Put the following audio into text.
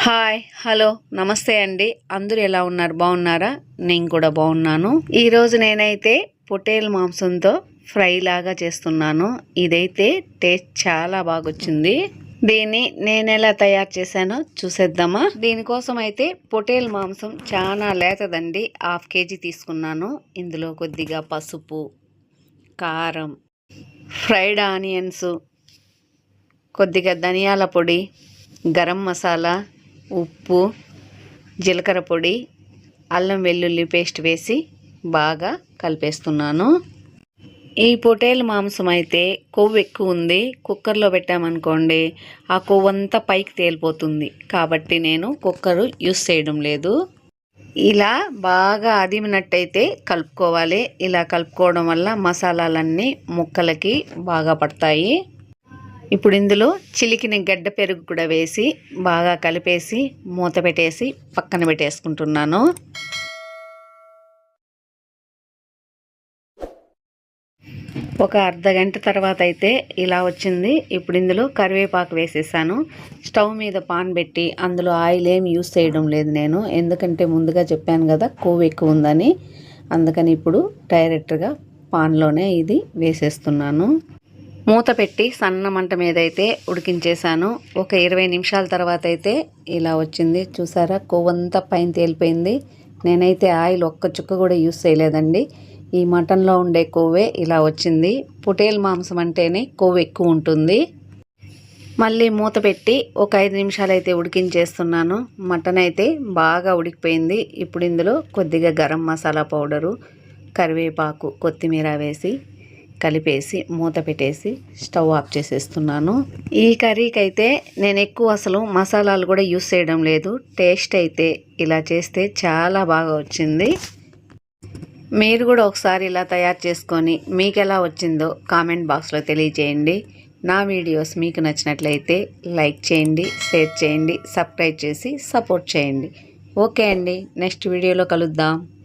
Hi hello నమస్తే అండి. అందరూ ఎలా ఉన్నారు? బాగున్నారా? నేను కూడా బాగున్నాను. ఈరోజు నేనైతే పొట్టేలు మాంసంతో ఫ్రై లాగా చేస్తున్నాను. ఇదైతే టేస్ట్ చాలా బాగొచ్చింది. దీన్ని నేను ఎలా తయారు చేశానో చూసేద్దామా. దీనికోసం అయితే పొట్టేలు మాంసం చాలా లేతదండి. 1/2 kg తీసుకున్నాను. ఇందులో కొద్దిగా పసుపు, కారం, ఫ్రైడ్ ఆనియన్స్, కొద్దిగా ధనియాల పొడి, గరం మసాలా, ఉప్పు, జీలకర్ర పొడి, అల్లం వెల్లుల్లి పేస్ట్ వేసి బాగా కలిపేస్తున్నాను. ఈ పొట్టేలు మాంసం అయితే కొవ్వు ఎక్కువ ఉంది. కుక్కర్లో పెట్టామనుకోండి ఆ కొవ్వు అంతా పైకి తేలిపోతుంది. కాబట్టి నేను కుక్కర్ యూస్ చేయడం లేదు. ఇలా బాగా అదిమినట్టయితే కలుపుకోవాలి. ఇలా కలుపుకోవడం వల్ల మసాలాలన్నీ ముక్కలకి బాగా పడతాయి. ఇప్పుడు ఇందులో చిలికిన గడ్డ పెరుగు కూడా వేసి బాగా కలిపేసి మూత పెట్టేసి పక్కన పెట్టేసుకుంటున్నాను. ఒక అర్ధగంట తర్వాత అయితే ఇలా వచ్చింది. ఇప్పుడు ఇందులో కరివేపాకు వేసేసాను. స్టవ్ మీద పాన్ పెట్టి అందులో ఆయిల్ ఏమి యూస్ చేయడం లేదు నేను. ఎందుకంటే ముందుగా చెప్పాను కదా కొవ్వు ఎక్కువ ఉందని. అందుకని ఇప్పుడు డైరెక్ట్గా పాన్లోనే ఇది వేసేస్తున్నాను. మూత పెట్టి సన్న మంట మీద అయితే ఉడికించేసాను. ఒక 20 నిమిషాల తర్వాత అయితే ఇలా వచ్చింది. చూసారా, కొవ్వంతా పైన తేలిపోయింది. నేనైతే ఆయిల్ ఒక్క చుక్క కూడా యూస్ చేయలేదండి. ఈ మటన్లో ఉండే కొవ్వే ఇలా వచ్చింది. పొట్టేలు మాంసం అంటేనే కొవ్వు ఎక్కువ ఉంటుంది. మళ్ళీ మూత పెట్టి ఒక 5 నిమిషాలు అయితే ఉడికించేస్తున్నాను. మటన్ అయితే బాగా ఉడికిపోయింది. ఇప్పుడు ఇందులో కొద్దిగా గరం మసాలా పౌడరు, కరివేపాకు, కొత్తిమీర వేసి కలిపేసి మూత పెట్టేసి స్టవ్ ఆఫ్ చేసేస్తున్నాను. ఈ కర్రీకి అయితే నేను ఎక్కువ అసలు మసాలాలు కూడా యూస్ చేయడం లేదు. టేస్ట్ అయితే ఇలా చేస్తే చాలా బాగా వచ్చింది. మీరు కూడా ఒకసారి ఇలా తయారు చేసుకొని మీకు ఎలా వచ్చిందో కామెంట్ బాక్స్లో తెలియజేయండి. నా వీడియోస్ మీకు నచ్చినట్లయితే లైక్ చేయండి, షేర్ చేయండి, సబ్స్క్రైబ్ చేసి సపోర్ట్ చేయండి. ఓకే అండి, నెక్స్ట్ వీడియోలో కలుద్దాం.